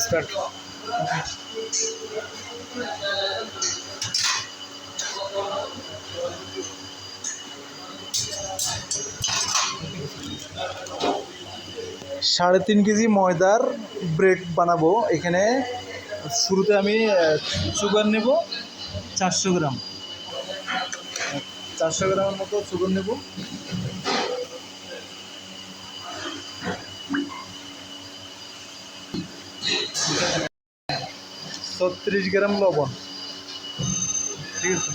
Start. সাড়ে 3 KG ময়দার bread বানাবো। এখানে শুরুতে আমি সুগার নেব 400 গ্রাম, 400 গ্রামের মতো সুগার নেব। ছত্রিশ গ্রাম লবণ, ঠিক আছে।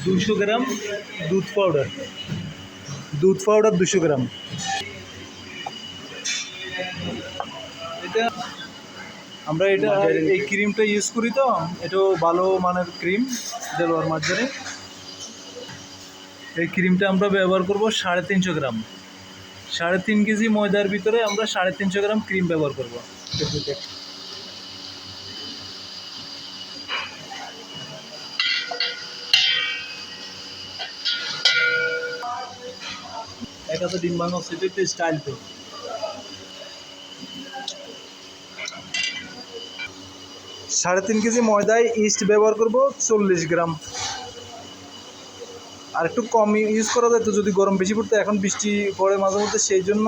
200 গ্রাম দুধ পাউডার, 200 গ্রাম। এটা আমরা এই ক্রিমটা ইউজ করি, তো এটাও ভালো মানের ক্রিম, দেলোয়ার মার্জারিন। এই ক্রিমটা আমরা ব্যবহার করব 350 গ্রাম। 3.5 কেজি ময়দার ভিতরে আমরা 350 গ্রাম ক্রিম ব্যবহার করব। এটা তো ডিম বানানো, সেটা একটা স্টাইল। তো 3.5 কেজি ময়দায় ইস্ট ব্যবহার করব 40 গ্রাম। আর একটু কম ইউজ করা যায় তো, যদি গরম বেশি পড়তো। এখন বৃষ্টি পড়ে মাঝে মধ্যে, সেই জন্য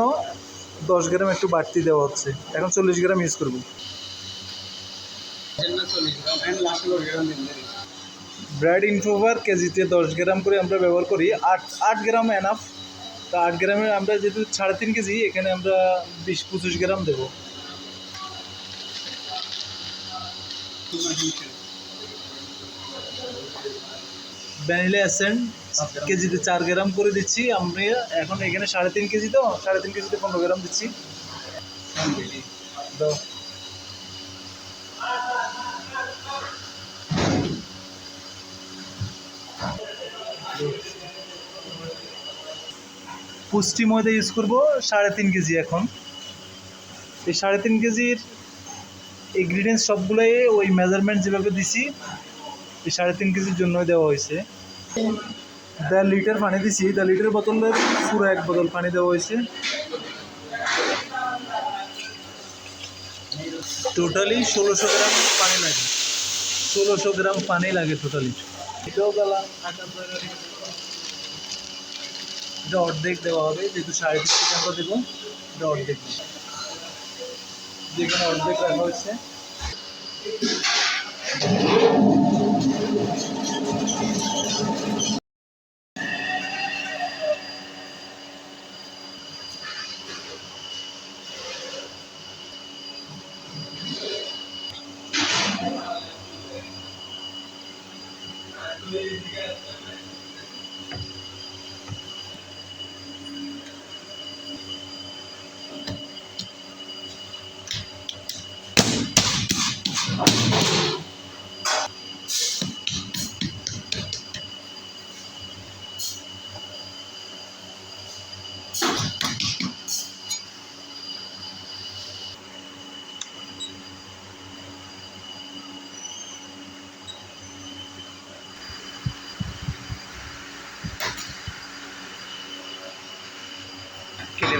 10 গ্রাম একটু বাড়তি দেওয়া হচ্ছে। এখন 40 গ্রাম ইউজ করব। ব্রেড ইনফোভার কেজিতে 10 গ্রাম করে আমরা ব্যবহার করি। 8 গ্রাম এনাফ। তো 8 গ্রামের আমরা যেহেতু 3.5 কেজি, এখানে আমরা 20-25 গ্রাম দেবো। ভ্যানিলা এসেন্স কেজিতে 4 গ্রাম করে দিচ্ছি আমরা। এখন এখানে 3.5 কেজি, তো 3.5 কেজিতে 15 গ্রাম দিচ্ছি। পুষ্টি ময়দা ইউজ করবো 3.5 কেজি। এখন এই 3.5 কেজির ইনগ্রিডিয়েন্টস সবগুলোই ওই মেজারমেন্ট যেভাবে দিছি, এই 3.5 কেজির জন্য দেওয়া হয়েছে। 1.5 লিটার পানি দিছি। 1.5 লিটার বোতলের পুরো 1 বোতল পানি দেওয়া হয়েছে। টোটালি 1600 গ্রাম পানি লাগে। 1600 গ্রাম পানি লাগে টোটালি। এটাও গেলাম, এটা অর্ধেক দেওয়া হবে, যেহেতু 3.5 কেজি আমরা দেবো। এটা অর্ধেক, যেখানে অর্ধেক রাখা হয়েছে।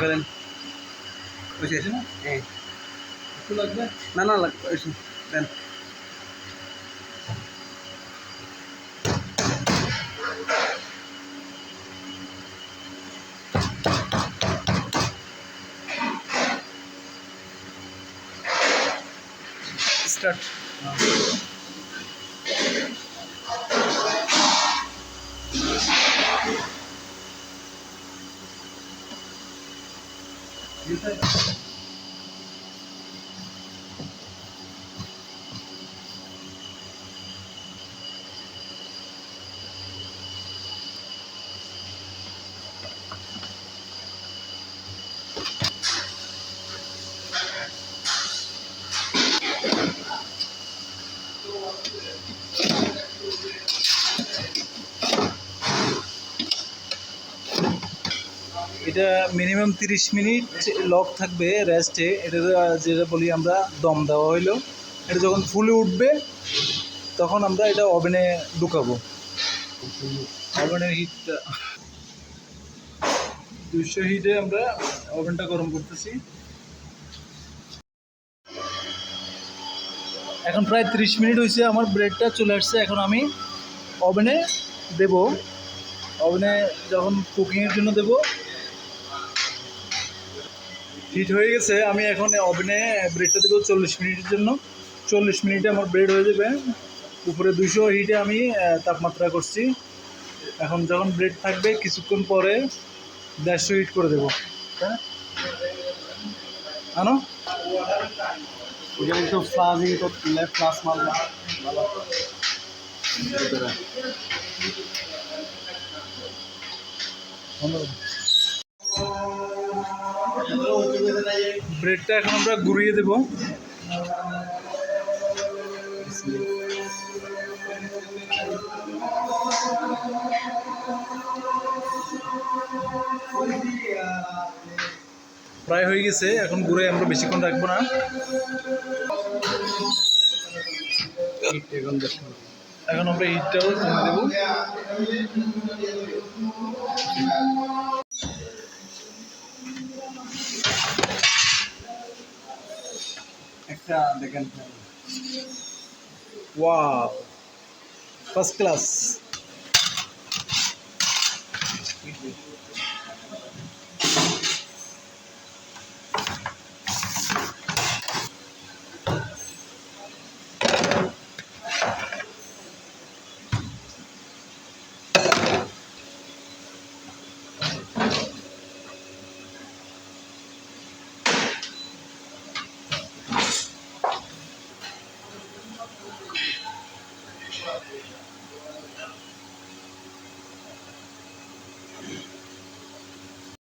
ফেলেন। বেশি আছে না? হ্যাঁ, একটু লাগবে? না না লাগবে, দেন। স্টার্ট। এটা মিনিমাম 30 মিনিট লক থাকবে রেস্টে। এটা যেটা বলি আমরা দম দেওয়া হইলো। এটা যখন ফুলে উঠবে তখন আমরা এটা ওভেনে ঢুকাবো। ওভেনের হিটটা 200 হিটে আমরা ওভেনটা গরম করতেছি। এখন প্রায় 30 মিনিট হয়েছে, আমার ব্রেডটা চলে আসছে। এখন আমি ওভেনে দেব। ওভেনে যখন কুকিংয়ের জন্য দেব, হিট হয়ে গেছে। আমি এখন ওভেনে ব্রেডটা দেবো 40 মিনিটের জন্য। 40 মিনিটে আমার ব্রেড হয়ে যাবে। উপরে 200 হিটে আমি তাপমাত্রা করছি। এখন যখন ব্রেড থাকবে কিছুক্ষণ পরে 150 হিট করে দেবো। হ্যাঁ আনো ওটা একটু ফ্লাজিং করলে ফ্লাস মারবা ভালো। ব্রেডটা এখন আমরা ঘুরিয়ে দেব। প্রায় হয়ে গেছে, এখন ঘুরে আমরা বেশিক্ষণ রাখবো না। এখন আমরা হিটটাও কমে দেবো। একটা দেখেন, ওয়াও, ফার্স্ট ক্লাস।